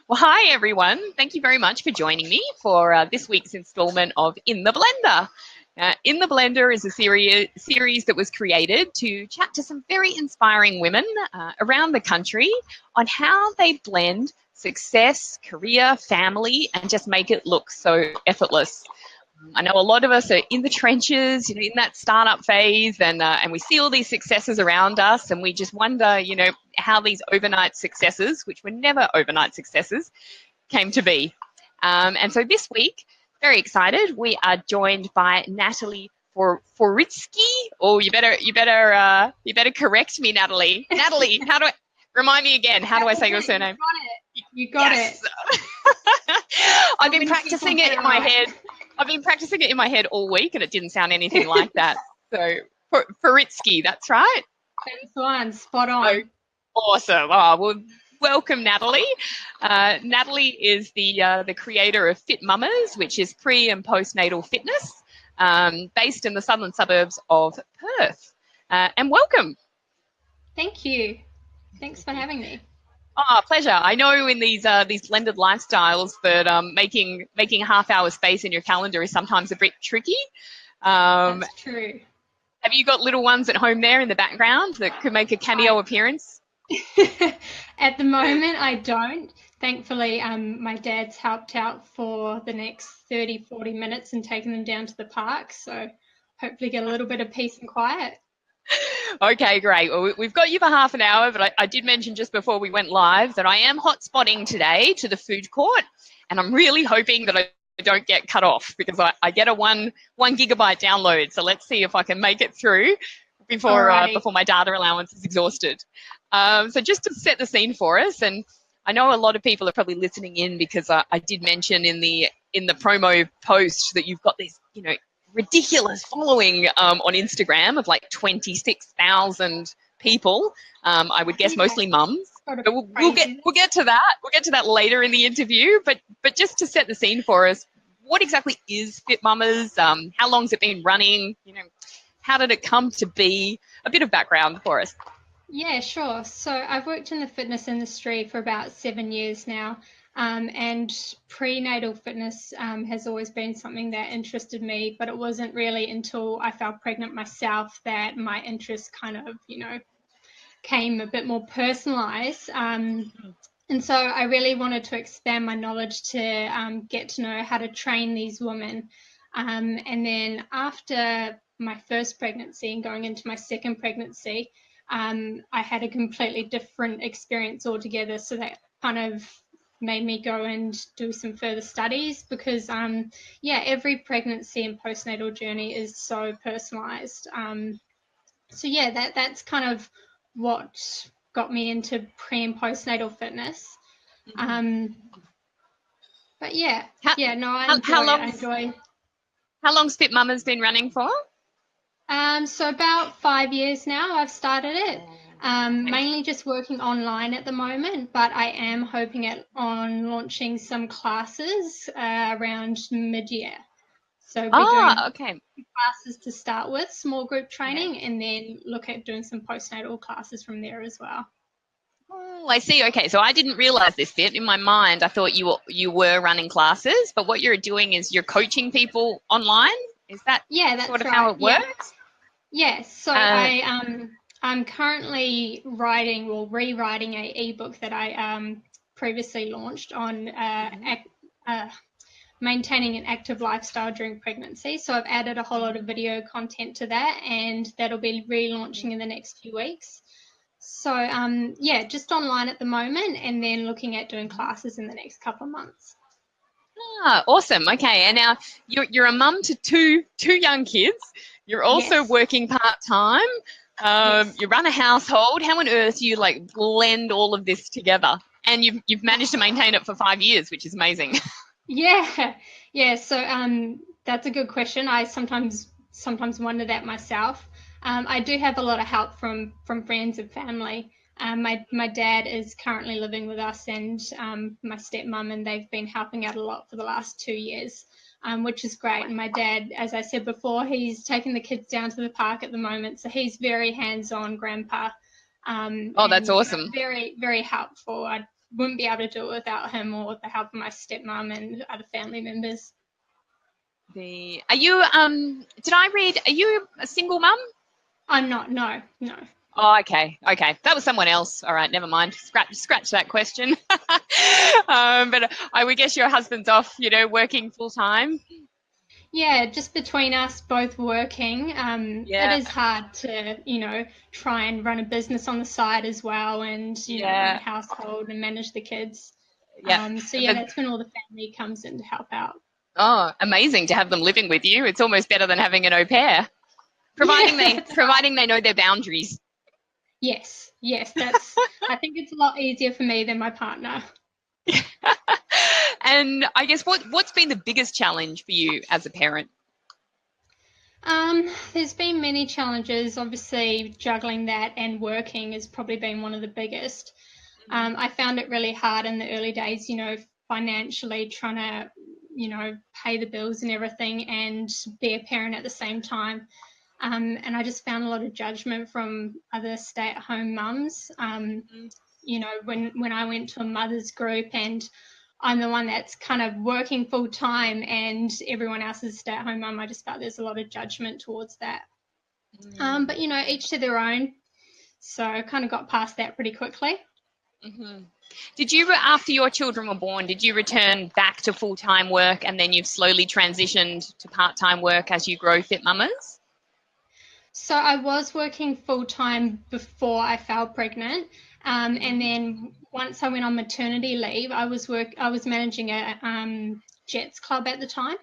Well, hi everyone. Thank you very much for joining me for this week's installment of In the Blender. In the Blender is a series that was created to chat to some very inspiring women around the country on how they blend success, career, family, and just make it look so effortless. I know a lot of us are in the trenches, in that startup phase, and we see all these successes around us, and we just wonder, how these overnight successes, which were never overnight successes, came to be. And so this week, very excited, we are joined by Natalie Forycki. Oh, you better correct me, Natalie. Natalie, remind me again? How do I say your surname? You got it. I've been practicing it in my head. I've been practicing it in my head all week, and it didn't sound anything like that. So, Forycki, that's right. That's the one, spot on. Oh, awesome. Oh, well, welcome, Natalie. Natalie is the creator of Fit Mamas, which is pre- and postnatal fitness, based in the southern suburbs of Perth. And welcome. Thank you. Thanks for having me. Oh, pleasure. I know in these blended lifestyles that making half-hour space in your calendar is sometimes a bit tricky. That's true. Have you got little ones at home there in the background that could make a cameo appearance? At the moment, I don't. Thankfully, my dad's helped out for the next 30, 40 minutes and taken them down to the park. So hopefully get a little bit of peace and quiet. Okay, great. Well, we've got you for half an hour, but I did mention just before we went live that I am hotspotting today to the food court, and I'm really hoping that I don't get cut off because I get a one gigabyte download. So let's see if I can make it through before my data allowance is exhausted. So just to set the scene for us, and I know a lot of people are probably listening in because I did mention in the promo post that you've got this, ridiculous following on Instagram of like 26,000 people. I would guess mostly mums. But we'll get to that. We'll get to that later in the interview. But just to set the scene for us, what exactly is Fit Mamas? How long's it been running? How did it come to be? A bit of background for us. Yeah, sure. So I've worked in the fitness industry for about 7 years now. And prenatal fitness has always been something that interested me, but it wasn't really until I fell pregnant myself that my interest kind of, came a bit more personalized. And so I really wanted to expand my knowledge to get to know how to train these women. And then after my first pregnancy and going into my second pregnancy, I had a completely different experience altogether. So that kind of made me go and do some further studies because, every pregnancy and postnatal journey is so personalized. That's kind of what got me into pre and postnatal fitness. I enjoy. How long's Fit Mama's been running for? So about 5 years now I've started it. Mainly just working online at the moment, but I am hoping on launching some classes around mid-year. So we're doing classes to start with, small group training, and then look at doing some postnatal classes from there as well. Oh, I see. Okay, so I didn't realize this bit. In my mind, I thought you were running classes, but what you're doing is you're coaching people online. Is that that's sort of right. how it works? Yes. So I'm currently rewriting a ebook that I previously launched on maintaining an active lifestyle during pregnancy. So I've added a whole lot of video content to that, and that'll be relaunching in the next few weeks. So just online at the moment, and then looking at doing classes in the next couple of months. Ah, awesome. Okay, and now you're a mum to two young kids. You're also working part-time. You run a household. How on earth do you blend all of this together? And you've managed to maintain it for 5 years, which is amazing. Yeah. So that's a good question. I sometimes wonder that myself. I do have a lot of help from friends and family. My dad is currently living with us, and my stepmom, and they've been helping out a lot for the last 2 years, which is great. And my dad, as I said before, he's taking the kids down to the park at the moment, so he's very hands-on grandpa. That's awesome. Very, very helpful. wouldn't be able to do it without him or the help of my stepmom and other family members. Are you did I read, are you a single mum? I'm not, no. Oh, okay. That was someone else. All right, never mind. Scratch that question. But I would guess your husband's off, working full time. Yeah, just between us both working, it Yeah, is hard to, try and run a business on the side as well and, run a yeah, household and manage the kids. yeah. So yeah, But, that's when all the family comes in to help out. oh, amazing to have them living with you. It's almost better than having an au pair, providing Yeah, they that's right. providing they know their boundaries. Yes, I think it's a lot easier for me than my partner. And I guess what's been the biggest challenge for you as a parent? There's been many challenges. Obviously, juggling that and working has probably been one of the biggest. I found it really hard in the early days, financially trying to, pay the bills and everything and be a parent at the same time. And I just found a lot of judgment from other stay-at-home mums. When I went to a mother's group and I'm the one that's kind of working full time and everyone else is a stay-at-home mum, I just felt there's a lot of judgment towards that. But each to their own. So I kind of got past that pretty quickly. Mm-hmm. Did you, after your children were born, did you return back to full-time work and then you've slowly transitioned to part-time work as you grow Fit Mamas? So I was working full time before I fell pregnant, and then once I went on maternity leave, I was managing a Jets club at the time.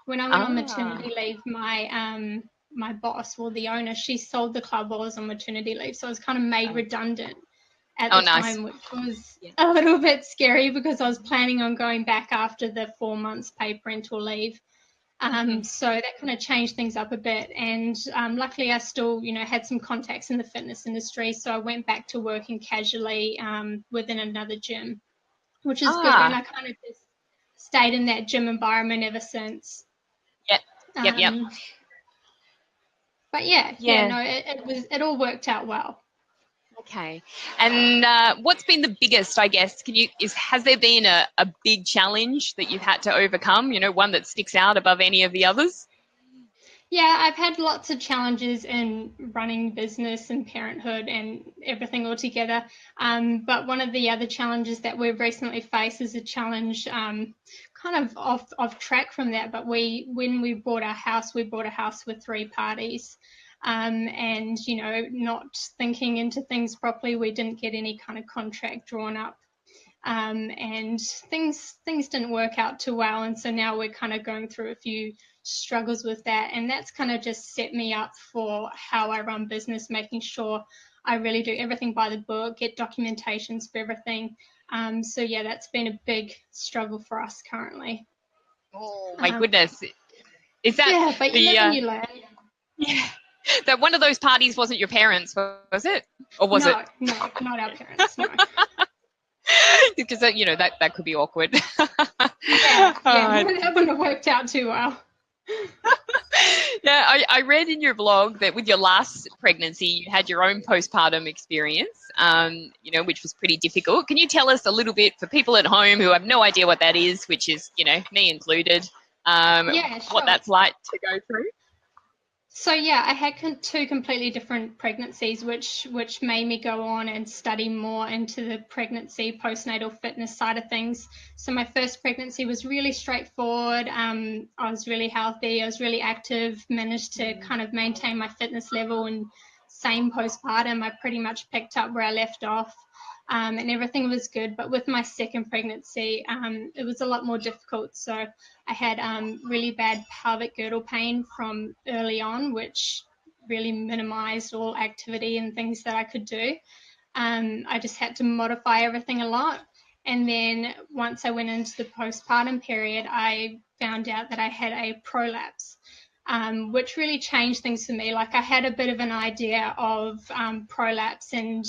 When I went on Ah, maternity leave, my boss, well, the owner, she sold the club while I was on maternity leave, so I was kind of made redundant at oh, the nice. time, which was Yeah. a little bit scary because I was planning on going back after the 4 months paid parental leave. So that kind of changed things up a bit. And luckily, I still, had some contacts in the fitness industry. So I went back to working casually within another gym, which is good. And Ah, I kind of just stayed in that gym environment ever since. yep, yep. Um, but yeah, Yeah. no, it all worked out well. Okay. And what's been the biggest, I guess, has there been a big challenge that you've had to overcome, one that sticks out above any of the others? Yeah, I've had lots of challenges in running business and parenthood and everything altogether. But one of the other challenges that we've recently faced is a challenge kind of off track from that. But when we bought we bought a house with three parties. And, not thinking into things properly, we didn't get any kind of contract drawn up. And things didn't work out too well, and so now we're kind of going through a few struggles with that, and that's kind of just set me up for how I run business, making sure I really do everything by the book, get documentations for everything. So yeah, that's been a big struggle for us currently. Oh my um, goodness. Is that yeah, but you live and you learn. yeah, that one of those parties wasn't your parents, was it? Or was it? No, not our parents, no. Because that could be awkward. Yeah, Uh, no, that wouldn't have worked out too well. yeah, I read in your blog that with your last pregnancy, you had your own postpartum experience, which was pretty difficult. Can you tell us a little bit for people at home who have no idea what that is, which is, me included, Yeah, what sure. that's like to go through? So yeah, I had two completely different pregnancies, which made me go on and study more into the pregnancy postnatal fitness side of things. So my first pregnancy was really straightforward. I was really healthy. I was really active. Managed to kind of maintain my fitness level, and same postpartum, I pretty much picked up where I left off. And everything was good. But with my second pregnancy, it was a lot more difficult. So I had really bad pelvic girdle pain from early on, which really minimized all activity and things that I could do. I just had to modify everything a lot. And then once I went into the postpartum period, I found out that I had a prolapse, which really changed things for me. Like I had a bit of an idea of prolapse and,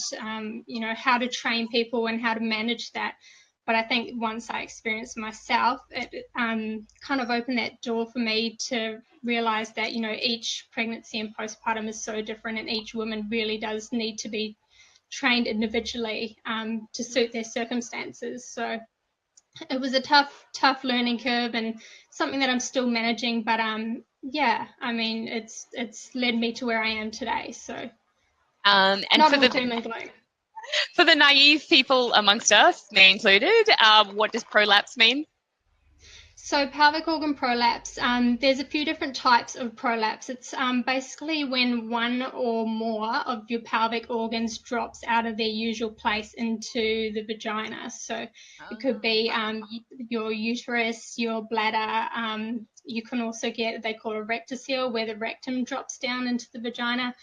how to train people and how to manage that. But I think once I experienced myself, it kind of opened that door for me to realize that, each pregnancy and postpartum is so different, and each woman really does need to be trained individually to suit their circumstances. So it was a tough learning curve and something that I'm still managing. But yeah, I mean, it's led me to where I am today. So And not all doom and gloom. For the naive people amongst us, me included, what does prolapse mean? So pelvic organ prolapse, there's a few different types of prolapse. It's basically when one or more of your pelvic organs drops out of their usual place into the vagina. So it could be your uterus, your bladder. You can also get, they call a rectocele, where the rectum drops down into the vagina.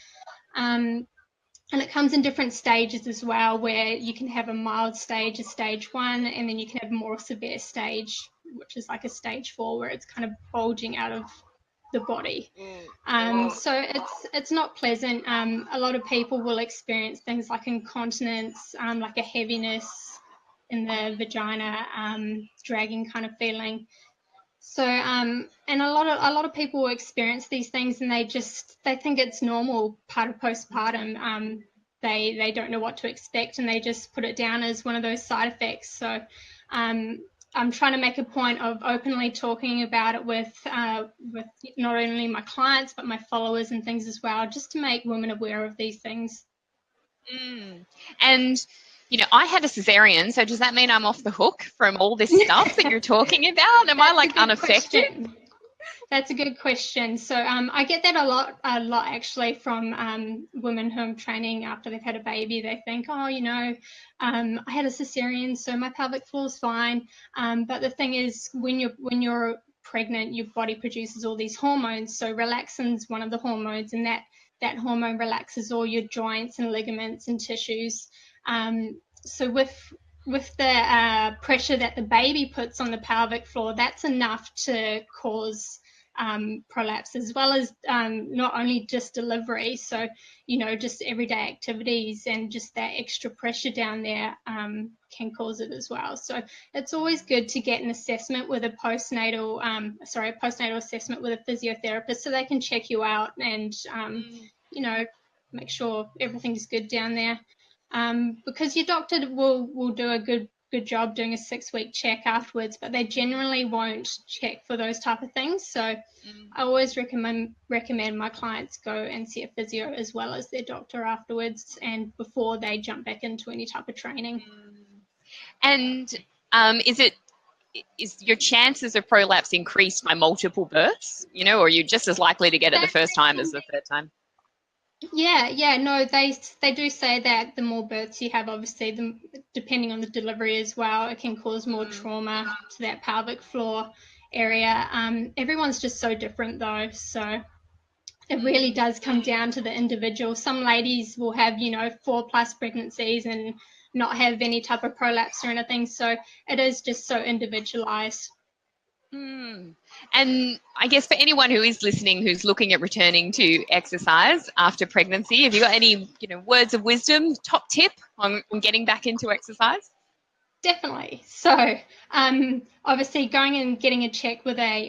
And it comes in different stages as well, where you can have a mild stage, a stage 1, and then you can have a more severe stage, which is like a stage 4, where it's kind of bulging out of the body. So it's not pleasant. A lot of people will experience things like incontinence, like a heaviness in the vagina, dragging kind of feeling. So and a lot of people will experience these things, and they think it's normal, part of postpartum. They don't know what to expect, and they just put it down as one of those side effects. So I'm trying to make a point of openly talking about it with not only my clients but my followers and things as well, just to make women aware of these things. And you know, I had a cesarean, so does that mean I'm off the hook from all this stuff that you're talking about? Am I like unaffected? Question. That's a good question. So I get that a lot actually from women who I'm training after they've had a baby. They think, oh, you know, I had a cesarean, so my pelvic floor is fine. But the thing is, when you're pregnant, your body produces all these hormones. So relaxin's one of the hormones, and that hormone relaxes all your joints and ligaments and tissues. So with the pressure that the baby puts on the pelvic floor, that's enough to cause prolapse, as well as not only just delivery. So, you know, just everyday activities and just that extra pressure down there can cause it as well. So it's always good to get an assessment with a postnatal assessment with a physiotherapist, so they can check you out and, you know, make sure everything's good down there. Because your doctor will do a good job doing a 6-week check afterwards, but they generally won't check for those type of things. So I always recommend my clients go and see a physio as well as their doctor afterwards, and before they jump back into any type of training. And is your chances of prolapse increased by multiple births, you know, or are you just as likely to get it the first time as the third time? Yeah, no, they do say that the more births you have, obviously, depending on the delivery as well, it can cause more trauma to that pelvic floor area. Everyone's just so different though, so it really does come down to the individual. Some ladies will have, you know, 4+ pregnancies and not have any type of prolapse or anything, so it is just so individualized. And I guess for anyone who is listening who's looking at returning to exercise after pregnancy, have you got any, you know, words of wisdom, top tip on getting back into exercise? Definitely. So obviously going and getting a check with a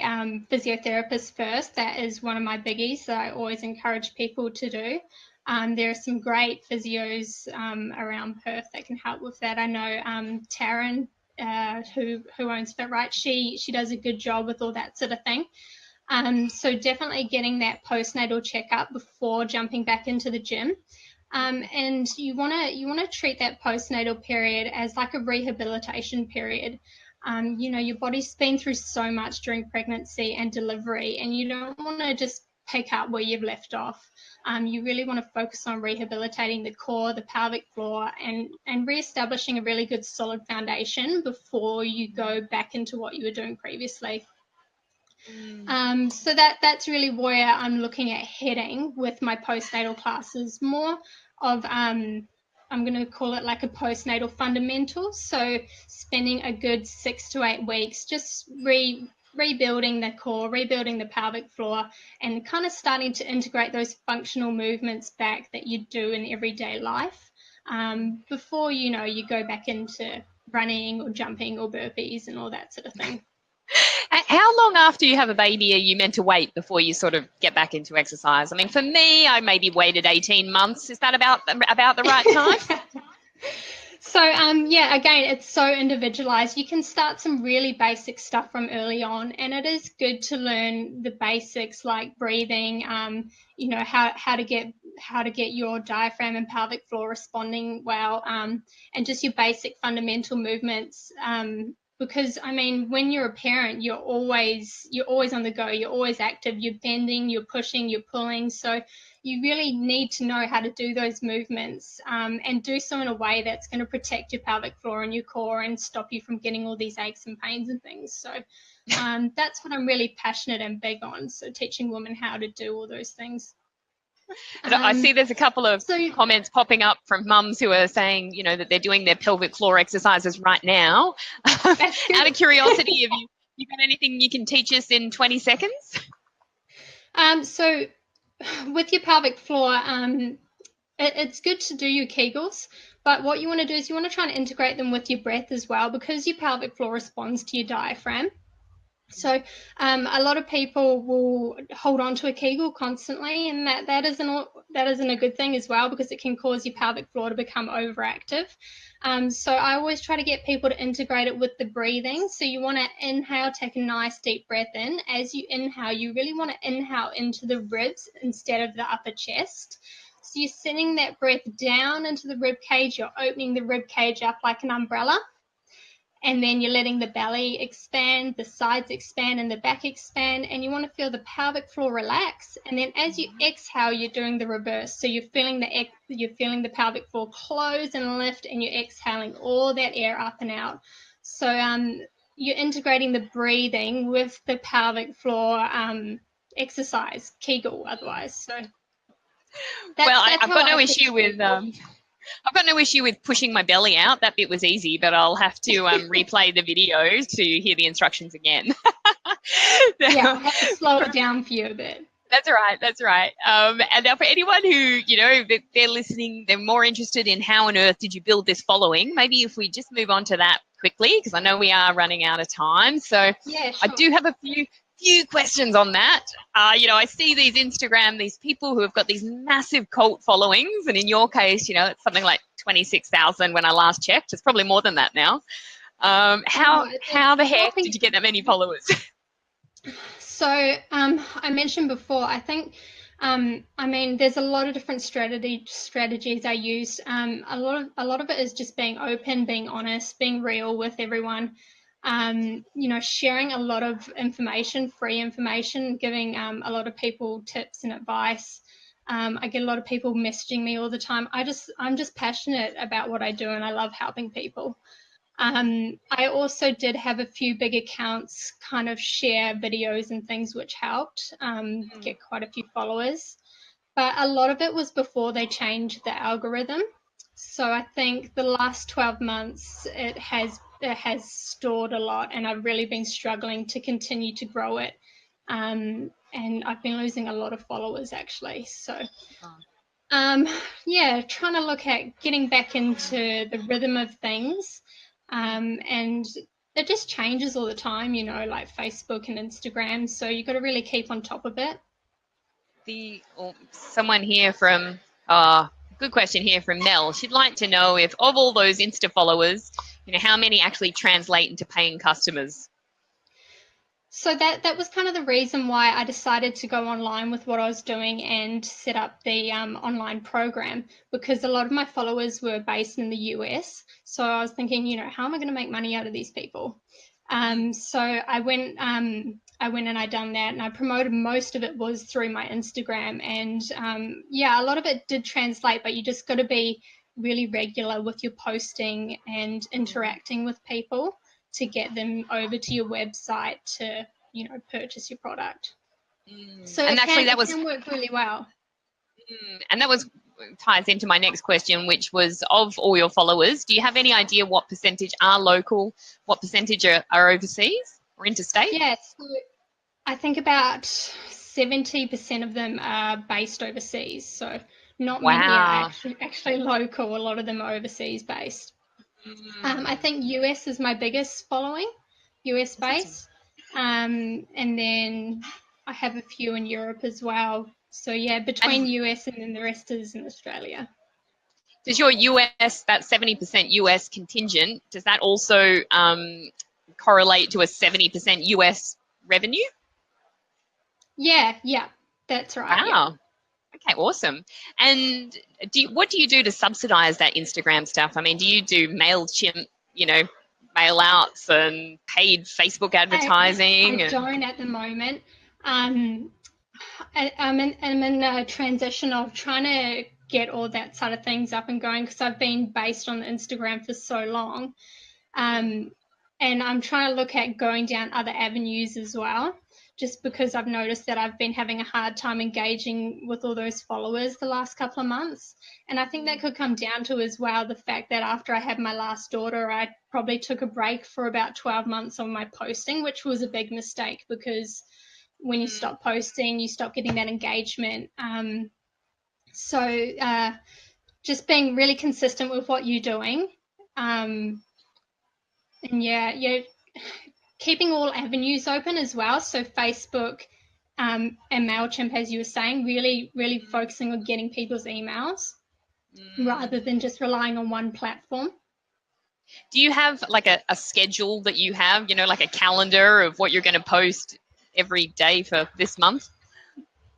physiotherapist first, that is one of my biggies that I always encourage people to do. There are some great physios around Perth that can help with that. I know Taryn, who owns Fit Right, she does a good job with all that sort of thing. So definitely getting that postnatal checkup before jumping back into the gym. And you want to treat that postnatal period as like a rehabilitation period. You know, your body's been through so much during pregnancy and delivery, and you don't want to just pick up where you've left off. You really want to focus on rehabilitating the core, the pelvic floor, and reestablishing a really good solid foundation before you go back into what you were doing previously. So that's really where I'm looking at heading with my postnatal classes, more of I'm going to call it like a postnatal fundamentals. So spending a good 6 to 8 weeks just rebuilding the core, rebuilding the pelvic floor, and kind of starting to integrate those functional movements back that you do in everyday life before, you know, you go back into running or jumping or burpees and all that sort of thing. How long after you have a baby are you meant to wait before you sort of get back into exercise? I mean, for me, I maybe waited 18 months. Is that about the right time? So, yeah, again, it's so individualized. You can start some really basic stuff from early on, and it is good to learn the basics like breathing, how to get your diaphragm and pelvic floor responding well, and just your basic fundamental movements. Because I mean, when you're a parent, you're always on the go. You're always active. You're bending, you're pushing, you're pulling. So you really need to know how to do those movements, and do so in a way that's going to protect your pelvic floor and your core and stop you from getting all these aches and pains and things. So that's what I'm really passionate and big on. So teaching women how to do all those things. I see there's a couple of So comments popping up from mums who are saying, that they're doing their pelvic floor exercises right now. Out of curiosity, have you got anything you can teach us in 20 seconds? So with your pelvic floor, it's good to do your Kegels, but what you want to do is you want to try and integrate them with your breath as well, because your pelvic floor responds to your diaphragm. So a lot of people will hold on to a Kegel constantly, and that isn't a good thing as well, because it can cause your pelvic floor to become overactive. So I always try to get people to integrate it with the breathing. So you want to inhale, take a nice deep breath in. As you inhale, you really want to inhale into the ribs instead of the upper chest. So you're sending that breath down into the rib cage. You're opening the rib cage up like an umbrella. And then you're letting the belly expand, the sides expand, and the back expand. And you want to feel the pelvic floor relax. And then as you exhale, you're doing the reverse. So you're feeling the pelvic floor close and lift, and you're exhaling all that air up and out. So you're integrating the breathing with the pelvic floor exercise, Kegel otherwise. So I've got no issue with I've got no issue with pushing my belly out. That bit was easy, but I'll have to replay the video to hear the instructions again. Yeah, I'll have to slow it down for you a bit. That's right. That's right. And now for anyone who, they're listening, they're more interested in how on earth did you build this following, maybe if we just move on to that quickly, because I know we are running out of time. So yeah, sure. I do have a few questions on that. I see these people who have got these massive cult followings, and in your case, it's something like 26,000 when I last checked. It's probably more than that now. How the heck did you get that many followers? So I mentioned before, I think, there's a lot of different strategies I use. A lot of it is just being open, being honest, being real with everyone. Sharing a lot of information, free information, giving a lot of people tips and advice. I get a lot of people messaging me all the time. I'm just passionate about what I do, and I love helping people. I also did have a few big accounts kind of share videos and things, which helped get quite a few followers. But a lot of it was before they changed the algorithm. So I think the last 12 months it has stored a lot, and I've really been struggling to continue to grow it. And I've been losing a lot of followers actually. So trying to look at getting back into the rhythm of things. And it just changes all the time, like Facebook and Instagram. So you've got to really keep on top of it. Someone here from, good question here from Nell. She'd like to know if of all those Insta followers, how many actually translate into paying customers? So that was kind of the reason why I decided to go online with what I was doing and set up the online program, because a lot of my followers were based in the US. So I was thinking, how am I going to make money out of these people? So I went and I done that, and I promoted most of it was through my Instagram. And a lot of it did translate, but you just got to be really regular with your posting and interacting with people to get them over to your website to, purchase your product. So and actually that can work really well. And that ties into my next question, which was, of all your followers, do you have any idea what percentage are local, what percentage are overseas or interstate? Yes, so I think about 70% of them are based overseas. So not many are actually local. A lot of them are overseas based. I think US is my biggest following, US based. and then I have a few in Europe as well. So yeah, between And US and then the rest is in Australia. does your US, that 70% US contingent, does that also correlate to a 70% US revenue? Yeah, that's right. Yeah. Wow. Okay, awesome. And what do you do to subsidize that Instagram stuff? I mean, do you do MailChimp, mail outs and paid Facebook I advertising? don't at the moment. Um, I'm in a transition of trying to get all that side of things up and going because I've been based on Instagram for so long. And I'm trying to look at going down other avenues as well, just because I've noticed that I've been having a hard time engaging with all those followers the last couple of months. And I think that could come down to as well the fact that after I had my last daughter, I probably took a break for about 12 months on my posting, which was a big mistake because when you stop posting, you stop getting that engagement. So just being really consistent with what you're doing. And yeah, keeping all avenues open as well. So Facebook and MailChimp, as you were saying, really, really focusing on getting people's emails rather than just relying on one platform. Do you have like a schedule that you have, like a calendar of what you're going to post every day for this month?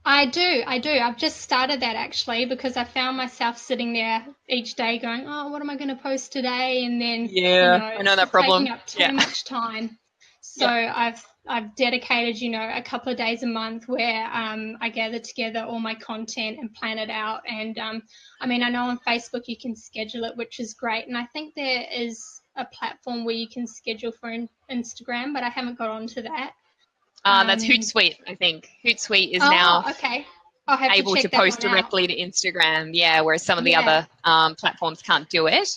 I do. I've just started that actually because I found myself sitting there each day going, oh, what am I going to post today? And then, Yeah, I know that it's problem. taking up too much time. So Yep. I've dedicated, a couple of days a month where I gather together all my content and plan it out. And I know on Facebook you can schedule it, which is great. And I think there is a platform where you can schedule for Instagram, but I haven't got onto that. That's Hootsuite, I think. Hootsuite is now Oh, okay. I'll have to able to check that post one out. directly to Instagram, yeah, whereas some of the Yeah. other platforms can't do it.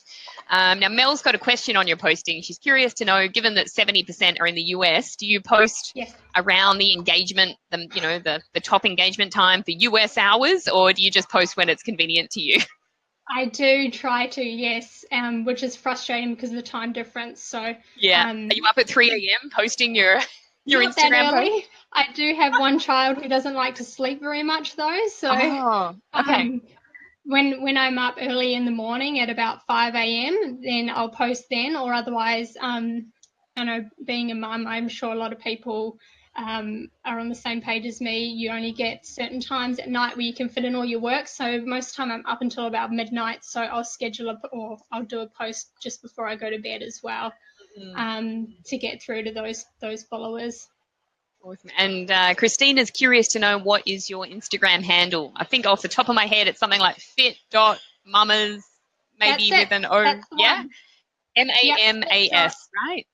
Now, Mel's got a question on your posting. She's curious to know, given that 70% are in the US, do you post Yes. around the engagement, the top engagement time for US hours, or do you just post when it's convenient to you? I do try to, yes, which is frustrating because of the time difference. So, Yeah. Are you up at 3 a.m. posting your not that Instagram post? early. I do have one child who doesn't like to sleep very much though. So, Oh, okay. um, when I'm up early in the morning at about 5 a.m., then I'll post then, or otherwise, I know being a mum, I'm sure a lot of people are on the same page as me. You only get certain times at night where you can fit in all your work. So most of the time I'm up until about midnight. So I'll schedule or I'll do a post just before I go to bed as well to get through to those followers. Awesome. And Christina's curious to know, what is your Instagram handle? I think off the top of my head, it's something like fit.mamas, That's maybe it. with an O. That's the Yeah? one. Yep, that's right.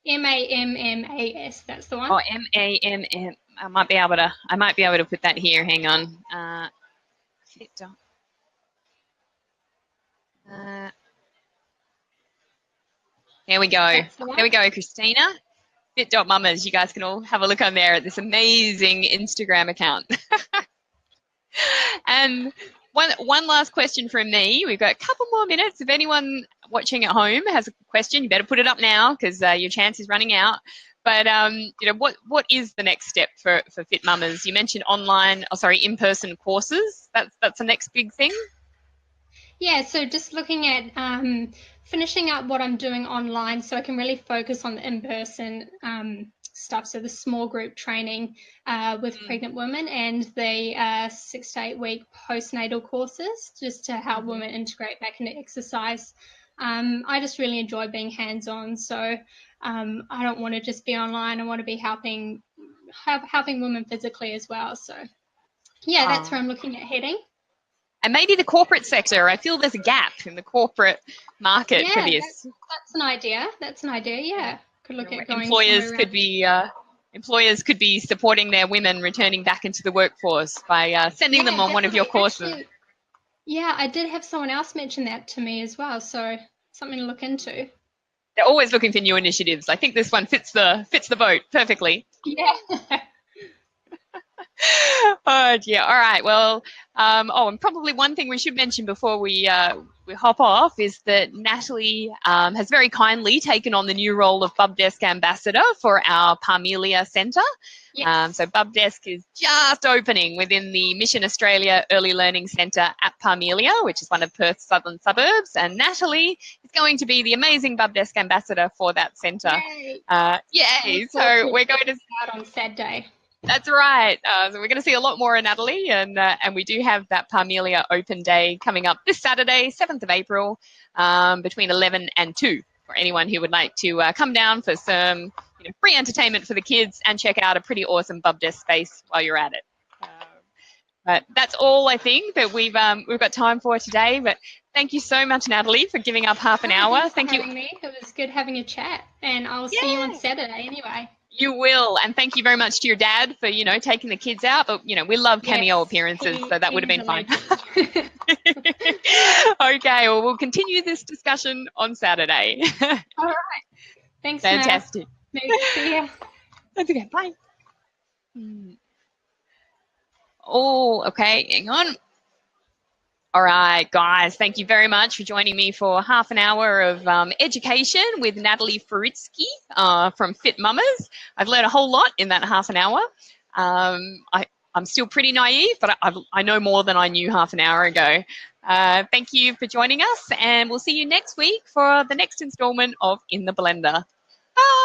MAMAS, right? MAMMAS. That's the one. Oh, MAMM. I might be able to put that here. Hang on. Fit. Here we go. That's the There one. we go, Christina. Fit.mamas. You guys can all have a look on there at this amazing Instagram account. And one last question from me. We've got a couple more minutes. If anyone watching at home has a question, you better put it up now because your chance is running out. But what is the next step for Fit Mamas? You mentioned in-person courses. That's the next big thing. Yeah, so just looking at finishing up what I'm doing online so I can really focus on the in-person stuff. So the small group training with pregnant women and the 6 to 8 week postnatal courses just to help women integrate back into exercise. I just really enjoy being hands-on. So I don't want to just be online. I want to be helping women physically as well. So yeah, that's where I'm looking at heading. And maybe the corporate sector. I feel there's a gap in the corporate market for Yeah, this. that's an idea. That's an idea. Yeah, could look at going Employers somewhere around. could be supporting their women returning back into the workforce by sending them on one of your Definitely. courses. Actually, yeah, I did have someone else mention that to me as well. So something to look into. They're always looking for new initiatives. I think this one fits the boat perfectly. Yeah. Oh dear. All right. Well, and probably one thing we should mention before we hop off is that Natalie has very kindly taken on the new role of Bubdesk ambassador for our Parmelia Centre. Yes. So Bubdesk is just opening within the Mission Australia Early Learning Centre at Parmelia, which is one of Perth's southern suburbs. And Natalie is going to be the amazing Bubdesk ambassador for that centre. Yay. Yay! So we're going to start on Saturday. That's right. So we're going to see a lot more of Natalie, and we do have that Parmelia Open Day coming up this Saturday, 7th of April, between 11 and 2, for anyone who would like to come down for some free entertainment for the kids and check out a pretty awesome Bubdesk space while you're at it. But that's all I think that we've got time for today. But thank you so much, Natalie, for giving up half an hour. Thank you for having me. It was good having a chat, and I'll see you on Saturday anyway. You will, and thank you very much to your dad for taking the kids out. But we love cameo appearances, so that would have been fun. Okay, well, we'll continue this discussion on Saturday. All right, thanks. Fantastic. See ya. That's okay. Bye. Oh, okay. Hang on. All right, guys, thank you very much for joining me for half an hour of education with Natalie Forycki from Fit Mamas. I've learned a whole lot in that half an hour. I'm still pretty naive, but I know more than I knew half an hour ago. Thank you for joining us, and we'll see you next week for the next installment of In the Blender. Bye.